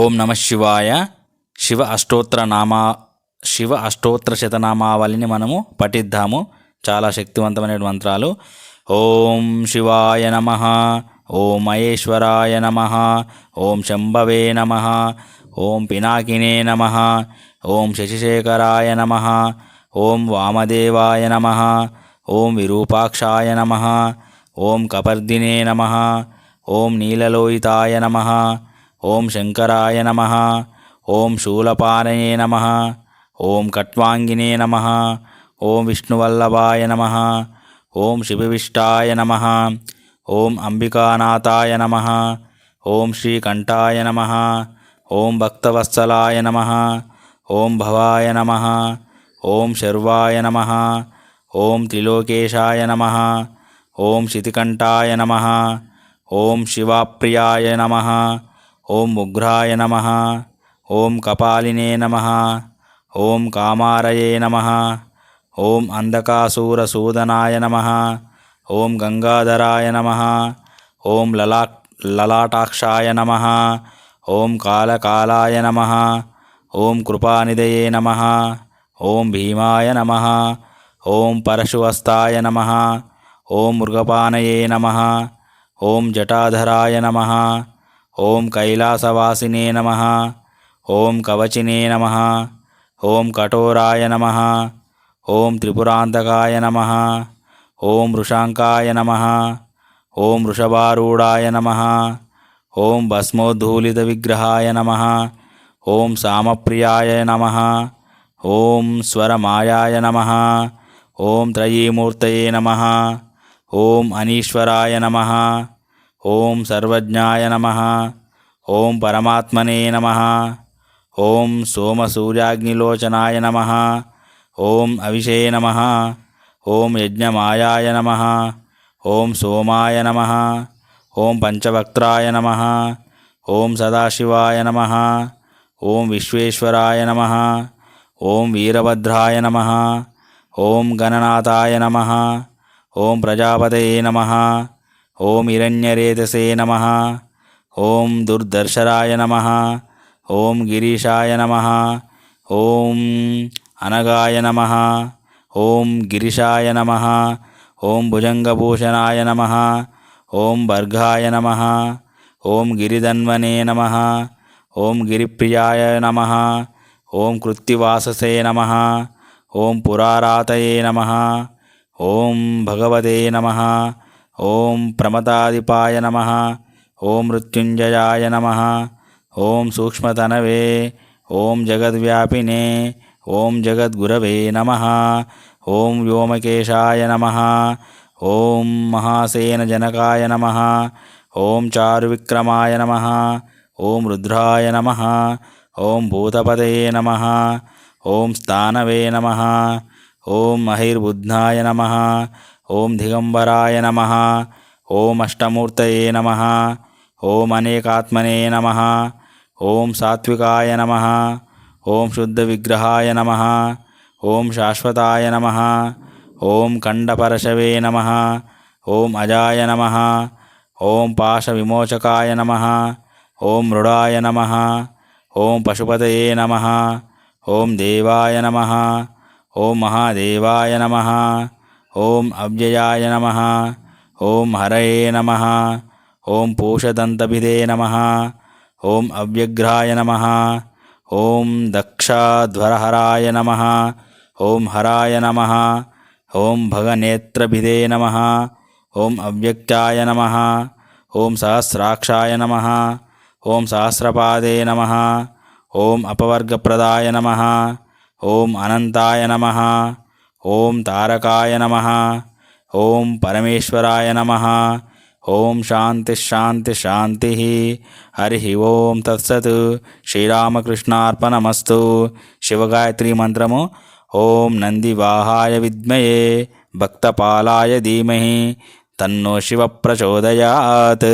ఓం నమ శివాయ. శివ అష్టోత్తర శతనామావళిని మనము పఠిద్దాము. చాలా శక్తివంతమైన మంత్రాలు. ఓం శివాయ నమః, ఓం మహేశ్వరాయ నమః, ఓం శంభవే నమః, ఓం పినాకినే నమః, ఓం శశిశేఖరాయ నమః, ఓం వామదేవాయ నమః, ఓం విరూపాక్షాయ నమః, ఓం కపర్దినే నమః, ఓం నీలలోహితాయ నమః, ఓం శంకరాయ నమః, ఓం శూలపాణయే నమః, ఓం ఖట్వాంగినే నమః, ఓం విష్ణువల్లభాయ నమః, ఓం శివవిష్టాయ నమః, ఓం అంబికానాథాయ నమః, ఓం శ్రీకంఠాయ నమః, ఓం భక్తవత్సలాయ నమః, ఓం భవాయ నమః, ఓం శర్వాయ నమః, ఓం త్రిలోకేశాయ నమః, ఓం శితికంఠాయ నమః, ఓం శివప్రియాయ నమః, ఓం ఉగ్రాయ నమః, ఓం కపాలినే నమః, ఓం కామారయే నమః, ఓం అంధకాసూరసూదనాయ నమః, ఓం గంగాధరాయ నమః, ఓం లలాటాక్షాయ నమః, ఓం కాలకాలాయ నమః, ఓం కృపానిధయే నమః, ఓం భీమాయ నమః, ఓం పరశువస్తాయ నమః, ఓం మృగపానయే నమః, ఓం జటాధరాయ నమః, ఓం కైలాసవాసినే నమః, ఓం కవచినే నమః, ఓం కఠోరాయ నమః, ఓం త్రిపురాంతకాయ నమః, ఓం వృషాంకాయ నమః, ఓం వృషభారూఢాయ నమః, ఓం భస్మోద్ధూళిత విగ్రహాయ నమః, ఓం సామప్రియాయ నమః, ఓం స్వరమాయాయ నమః, ఓం త్రయీమూర్తయే నమః, ఓం అనీశ్వరాయ నమః, ఓం సర్వజ్ఞాయ నమః, ఓం పరమాత్మనే నమః, ఓం సోమసూర్యాగ్నిలోచనాయ నమః, ఓం అవిషే నమః, ఓం యజ్ఞమాయాయ నమః, ఓం సోమాయ నమః, ఓం పంచవక్త్రాయ నమః, ఓం సదాశివాయ నమః, ఓం విశ్వేశ్వరాయ నమః, ఓం వీరభద్రాయ నమః, ఓం గణనాథాయ నమః, ఓం ప్రజాపతయే నమః, ఓం హిరణ్యరేతసే నమః, ఓం దుర్దర్శరాయ నమః, ఓం గిరీశాయ నమః, ఓం అనగాయ నమః, ఓం గిరిశాయ నమః, ఓం భుజంగభూషణాయ నమః, ఓం భర్గాయ నమః, ఓం గిరిధన్వనే నమః, ఓం గిరిప్రియాయ నమః, ఓం కృత్తివాససే నమః, ఓం పురారాతయే నమః, ఓం భగవతే నమః, ఓం ప్రమదాధిపాయ నమః, ఓం మృత్యుంజయాయ నమః, ఓం సూక్ష్మతనవే, ఓం జగద్వ్యాపినే, ఓం జగద్గురవే నమః, ఓం వ్యోమకేశాయ నమః, ఓం మహాసేనజనకాయ నమః, ఓం చారువిక్రమాయ నమః, ఓం రుద్రాయ నమః, ఓం భూతపతయే నమః, ఓం స్థానవే నమః, ఓం మహిర్బుద్ధాయ నమః, ఓం దిగంబరాయ నమః, ఓం అష్టమూర్తయే నమః, ఓం అనేకాత్మనే నమః, ఓం సాత్వికాయ నమః, ఓం శుద్ధవిగ్రహాయ నమః, ఓం శాశ్వతాయ నమః, ఓం ఖండపరశవే నమః, ఓం అజాయ నమః, ఓం పాశవిమోచకాయ నమః, ఓం మృడాయ నమః, ఓం పశుపతయే నమః, ఓం దేవాయ నమః, ఓం మహాదేవాయ నమః, ఓం అవ్యయాయ నమః, ఓం హరయే నమః, ఓం పూషదంతభిదే నమః, ఓం అవ్యఘ్రాయ నమః, ఓం దక్షాధ్వరహరాయ నమః, ఓం హరాయ నమః, ఓం భగనేత్రభిదే నమః, ఓం అవ్యక్తాయ నమః, ఓం సహస్రాక్షాయ నమః, ఓం సహస్రపాదే నమః, ఓం అపవర్గప్రదాయ నమః, ఓం అనంతాయ నమః, ఓం తారకాయ నమః, ఓం పరమేశ్వరాయ నమః, ఓం శాంతి శాంతి శాంతి. హరి ఓం తత్సత్. శ్రీరామకృష్ణార్పణమస్తు. శివగాయత్రి మంత్రము. ఓం నందివాహాయ విద్మయే భక్తపాలాయ ధీమహి తన్నో శివ ప్రచోదయాత్.